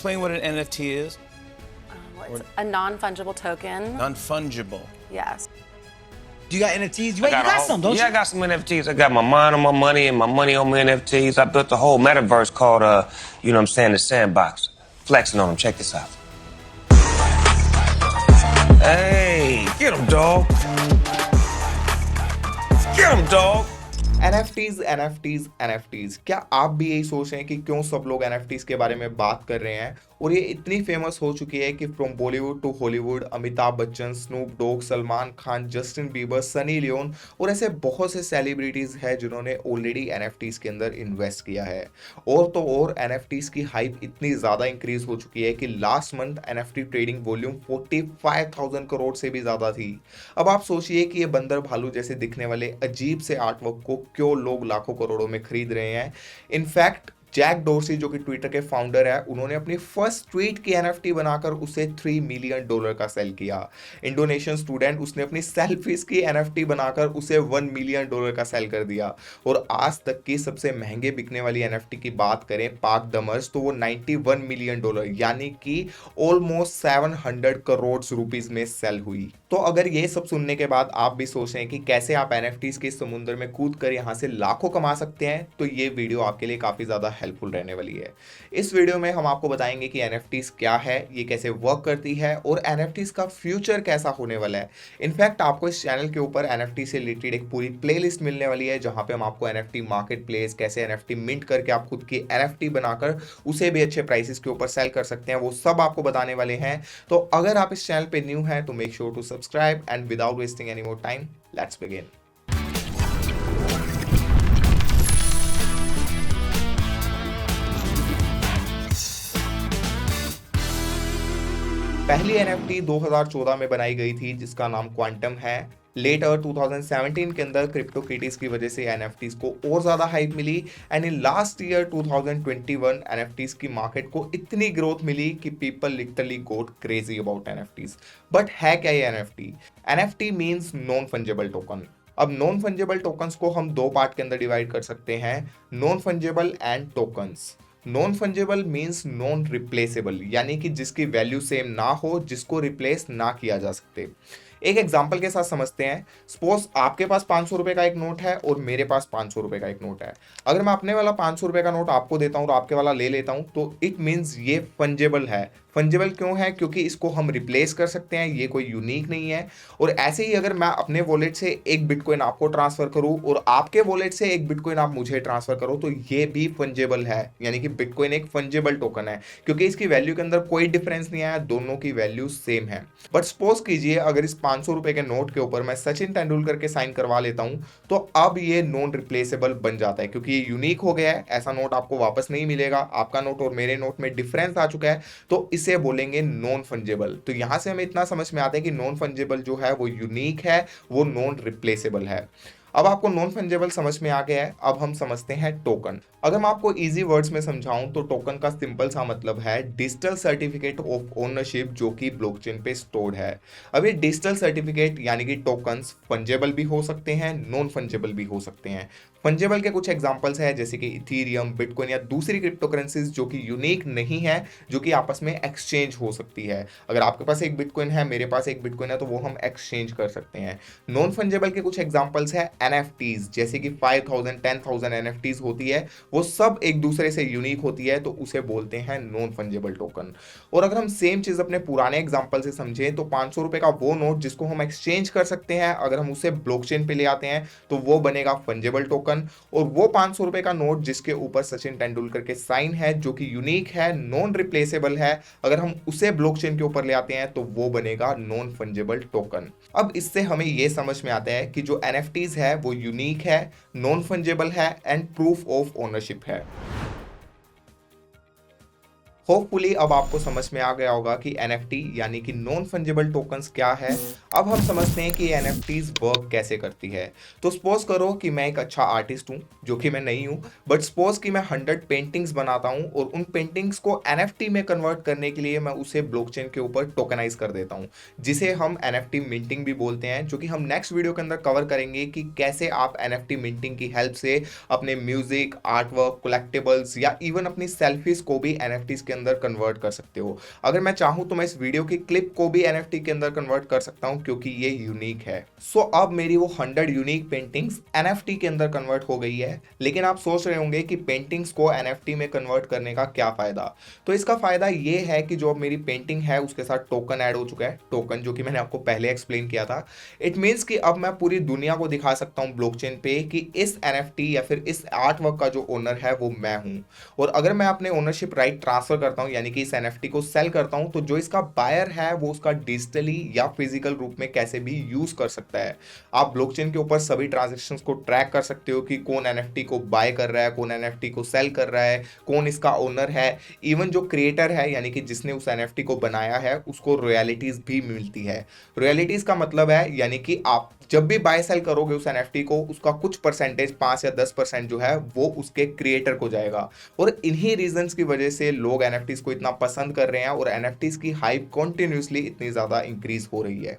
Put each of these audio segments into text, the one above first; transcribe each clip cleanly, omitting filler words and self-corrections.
explain what an NFT is? Well, it's a non-fungible token. Non-fungible. Yes. Do you got NFTs? Wait, you got some, don't you? Yeah, I got some NFTs. I got my mind on my money and my money on my NFTs. I built a whole metaverse called, you know what I'm saying, the Sandbox. Flexing on them. Check this out. Hey, get him, dog. Get him, dog. NFTs। क्या आप भी यही सोच रहे हैं कि क्यों सब लोग NFTs के बारे में बात कर रहे हैं और ये इतनी फेमस हो चुकी है कि from Bollywood to Hollywood Amitabh Bachchan, Snoop Dogg, Salman Khan, Justin Bieber, Sunny Leone और ऐसे बहुत से सेलिब्रिटीज हैं जिन्होंने ऑलरेडी NFTs के अंदर इन्वेस्ट किया है। और तो और NFTs की हाइप इतनी ज़्यादा इंक्रीज हो चुकी है कि last month NFT trading volume 45,000 crore से भी ज़्यादा थी। अब आप सोचिए कि ये बंदर भालू जैसे दिखने वाले अजीब से आर्टवर्क को क्यों लोग लाखों करोड़ों में खरीद रहे हैं। इनफैक्ट जैक डोर्सी जो कि ट्विटर के फाउंडर है, उन्होंने अपनी फर्स्ट ट्वीट की NFT बनाकर उसे $3 मिलियन का सेल किया। इंडोनेशियन स्टूडेंट, उसने अपनी सेल्फीज की NFT बनाकर उसे $1 मिलियन का सेल कर दिया। और आज तक की सबसे महंगे बिकने वाली NFT की बात करें पाक दमर्स, तो वो $91 मिलियन यानी कि ऑलमोस्ट 700 करोड़ रुपीज में सेल हुई। तो अगर ये सब सुनने के बाद आप भी सोच रहे हैं कि कैसे आप NFTs के समुद्र में कूद कर यहाँ से लाखों कमा सकते हैं, तो ये वीडियो आपके लिए काफी ज्यादा हेल्पफुल रहने वाली है। इस वीडियो में हम आपको बताएंगे कि NFTs क्या है, ये कैसे वर्क करती है और NFTs का फ्यूचर कैसा होने वाला है। इनफैक्ट आपको इस चैनल के ऊपर NFT से रिलेटेड एक पूरी प्लेलिस्ट मिलने वाली है जहां पे हम आपको NFT मार्केट प्लेस, कैसे NFT मिंट करके आप खुद की NFT बनाकर उसे भी अच्छे प्राइसेस के ऊपर सेल कर सकते हैं, वो सब आपको बताने वाले हैं। तो अगर आप इस चैनल पे न्यू हैं तो make sure to subscribe and without wasting any more time let's begin. पहली NFT 2014 में बनाई गई थी जिसका नाम क्वांटम है। लेटर 2017 के अंदर क्रिप्टो किटीज की वजह से NFTs को और ज़्यादा हाइप मिली and in last year 2021 NFTs की मार्केट को इतनी ग्रोथ मिली कि people literally got crazy about NFTs। But है क्या ये NFT? NFT means non fungible token. अब नॉन फंजेबल टोकन्स को हम दो पार्ट के अंदर डिवाइड कर सकते हैं, non fungible and tokens. Non fungible means non replaceable, यानी कि जिसकी वैल्यू सेम ना हो, जिसको रिप्लेस ना किया जा सकते। एक एग्जाम्पल के साथ समझते हैं। सपोज आपके पास 500 रुपए का एक नोट है और मेरे पास 500 रुपए का एक नोट है। अगर मैं अपने वाला 500 रुपए का नोट आपको देता हूं और आपके वाला ले लेता हूं तो इट मीन्स ये फंजेबल है। फंजेबल क्यों है? क्योंकि इसको हम रिप्लेस कर सकते हैं, ये कोई यूनिक नहीं है। और ऐसे ही अगर मैं अपने वॉलेट से एक बिटकॉइन आपको ट्रांसफर करूं और आपके वॉलेट से एक बिटकॉइन आप मुझे ट्रांसफर करो तो ये भी फंजेबल है, यानी कि बिटकॉइन एक फंजेबल टोकन है क्योंकि इसकी वैल्यू के अंदर कोई डिफरेंस नहीं आया, दोनों की वैल्यू सेम है। बट सपोज कीजिए अगर इस 500 रुपए के नोट के ऊपर मैं सचिन तेंदुलकर के साइन करवा लेता हूं तो अब ये नॉन रिप्लेसेबल बन जाता है क्योंकि ये यूनिक हो गया है। ऐसा नोट आपको वापस नहीं मिलेगा, आपका नोट और मेरे नोट में डिफरेंस आ चुका है, तो इसे बोलेंगे नॉन फंजेबल। तो यहां से हमें इतना समझ में आता है कि नॉन फंजेबल जो है वो यूनिक है, वो नॉन रिप्लेसेबल है। अब आपको नॉन फंजेबल समझ में आ गया है, अब हम समझते हैं टोकन। अगर मैं आपको इजी वर्ड्स में समझाऊं तो टोकन का सिंपल सा मतलब है डिजिटल सर्टिफिकेट ऑफ ओनरशिप जो कि ब्लॉकचेन पे स्टोर्ड है। अब ये डिजिटल सर्टिफिकेट यानी कि टोकन्स फंजेबल भी हो सकते हैं, नॉन फंजेबल भी हो सकते हैं। फंजेबल के कुछ एग्जांपल्स हैं जैसे कि इथेरियम, बिटकॉइन या दूसरी क्रिप्टो करेंसीज जो कि यूनिक नहीं है, जो कि आपस में एक्सचेंज हो सकती है। अगर आपके पास एक बिटकॉइन है, मेरे पास एक बिटकॉइन है, तो वो हम एक्सचेंज कर सकते हैं। नॉन फंजेबल के कुछ एग्जांपल्स हैं NFTs, जैसे कि 5,000 10,000 NFTs होती है, वो सब एक दूसरे से यूनिक होती है, तो उसे बोलते हैं नॉन फंजेबल टोकन। और अगर हम सेम चीज अपने पुराने एग्जांपल से समझें तो 500 रुपए का वो नोट जिसको हम एक्सचेंज कर सकते हैं, अगर हम उसे ब्लॉकचेन पे ले आते हैं तो वो बनेगा फंजेबल टोकन। और वो 500 रुपए का नोट जिसके ऊपर सचिन तेंदुलकर के साइन है, जो कि यूनिक है, नॉन रिप्लेसेबल है, अगर हम उसे ब्लॉकचेन के ऊपर ले आते हैं तो वो बनेगा नॉन फंजेबल टोकन। अब इससे हमें ये समझ में आता है कि जो NFTs है वो यूनिक है, नॉन फंजेबल है एंड प्रूफ ऑफ ओनरशिप है। होपफुली अब आपको समझ में आ गया होगा कि NFT यानी कि नॉन फंजेबल टोकन्स क्या है। अब हम समझते हैं कि NFTs वर्क कैसे करती है। तो सपोज करो कि मैं एक अच्छा आर्टिस्ट हूं, जो कि मैं नहीं हूं, बट सपोज कि मैं 100 पेंटिंग्स बनाता हूं और उन पेंटिंग्स को NFT में कन्वर्ट करने के लिए मैं उसे ब्लॉकचेन के ऊपर टोकनाइज कर देता हूं, जिसे हम NFT मिंटिंग भी बोलते हैं, जो कि हम नेक्स्ट वीडियो के अंदर कवर करेंगे कि कैसे आप NFT मिंटिंग की हेल्प से अपने म्यूजिक, आर्टवर्क, कलेक्टिबल्स या इवन अपनी सेल्फीज को भी NFTs के अंदर कन्वर्ट कर सकते हो। अगर मैं चाहूँ तो मैं इस वीडियो की क्लिप को भी NFT के अंदर कन्वर्ट कर सकता हूँ क्योंकि ये यूनिक है। सो अब मेरी वो 100 यूनिक पेंटिंग्स NFT के अंदर कन्वर्ट हो गई है। लेकिन आप सोच रहे होंगे कि पेंटिंग्स को NFT में कन्वर्ट करने का क्या फायदा। तो इसका फायदा ये है कि जो अब मेरी पेंटिंग है उसके साथ टोकन ऐड हो चुका है, टोकन जो कि मैंने आपको पहले एक्सप्लेन किया था। इट मीन्स कि अब मैं पूरी दुनिया को दिखा सकता हूँ ब्लॉकचेन पे कि इस NFT या फिर इस आर्ट वर्क का जो ओनर है वो मैं हूँ। और अगर मैं अपने ओनरशिप राइट ट्रांसफर करता हूँ यानी कि इस NFT को सेल करता हूँ तो जो इसका बायर है वो उसका डिजिटली या फिजिकल रूप में कैसे भी यूज कर सकता है। आप ब्लॉकचेन के ऊपर सभी ट्रांजैक्शंस को ट्रैक कर सकते हो कि कौन NFT को बाय कर रहा है, कौन NFT को सेल कर रहा है, कौन इसका ओनर है। इवन जो क्रिएटर है यानी कि जिसने उस NFT को बनाया है उसको रॉयल्टीज भी मिलती है। रॉयल्टीज का मतलब है यानी कि आप जब भी बाय सेल करोगे उस NFT को उसका कुछ परसेंटेज 5 या 10% जो है वो उसके क्रिएटर को जाएगा। और इन्हीं रीजंस की वजह से लोग NFTs को इतना पसंद कर रहे हैं और NFTs की हाइप कॉन्टिन्यूसली इतनी ज्यादा इंक्रीज हो रही है।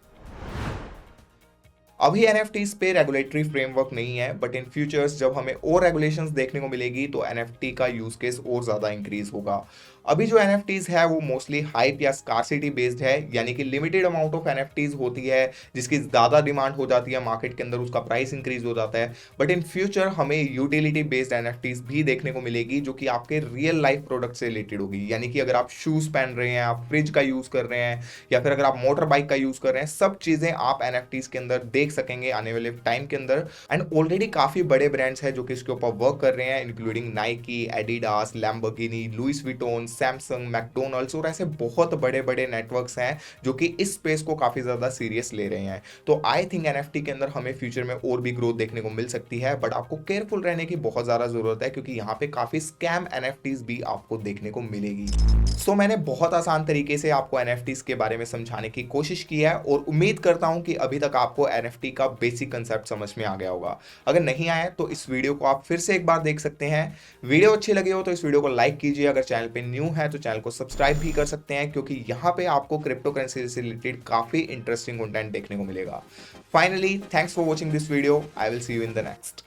अभी NFTs पे रेगुलेटरी फ्रेमवर्क नहीं है बट इन फ्यूचर्स जब हमें और रेगुलेशंस देखने को मिलेगी तो NFT का यूज केस और ज्यादा इंक्रीज होगा। अभी जो NFTs है वो मोस्टली हाइप या स्कार्सिटी बेस्ड है यानी कि लिमिटेड अमाउंट ऑफ NFTs होती है जिसकी ज़्यादा डिमांड हो जाती है मार्केट के अंदर, उसका प्राइस इंक्रीज हो जाता है। बट इन फ्यूचर हमें यूटिलिटी बेस्ड NFTs भी देखने को मिलेगी जो कि आपके रियल लाइफ प्रोडक्ट से रिलेटेड होगी। यानी कि अगर आप शूज़ पहन रहे हैं, आप फ्रिज का यूज़ कर रहे हैं या फिर अगर आप मोटर बाइक का यूज़ कर रहे हैं, सब चीज़ें आप NFTs के अंदर देख सकेंगे आने वाले टाइम के अंदर। एंड ऑलरेडी काफ़ी बड़े ब्रांड्स हैं जो कि इसके ऊपर वर्क कर रहे हैं including Nike, Adidas, Lamborghini, Louis Vuitton, Samsung, McDonald's और ऐसे बहुत बड़े बड़े नेटवर्क्स हैं जो कि इस स्पेस को काफी ज्यादा सीरियस ले रहे हैं। तो आई थिंक NFT के अंदर हमें फ्यूचर में और भी ग्रोथ देखने को मिल सकती है बट आपको केयरफुल रहने की बहुत ज्यादा जरूरत है क्योंकि यहाँ पे काफी स्कैम NFTs भी आपको देखने को मिलेगी। सो मैंने बहुत आसान तरीके से आपको NFTs के बारे में समझाने की कोशिश की है और उम्मीद करता हूं कि अभी तक आपको NFT का बेसिक कंसेप्ट समझ में आ गया होगा। अगर नहीं आया तो इस वीडियो को आप फिर से एक बार देख सकते हैं। वीडियो अच्छी लगी हो तो इस वीडियो को लाइक कीजिए, अगर चैनल पे न्यू है तो चैनल को सब्सक्राइब भी कर सकते हैं क्योंकि यहाँ पे आपको क्रिप्टो करेंसी से रिलेटेड काफी इंटरेस्टिंग कंटेंट देखने को मिलेगा। Finally thanks for watching this video. I will see you in the next.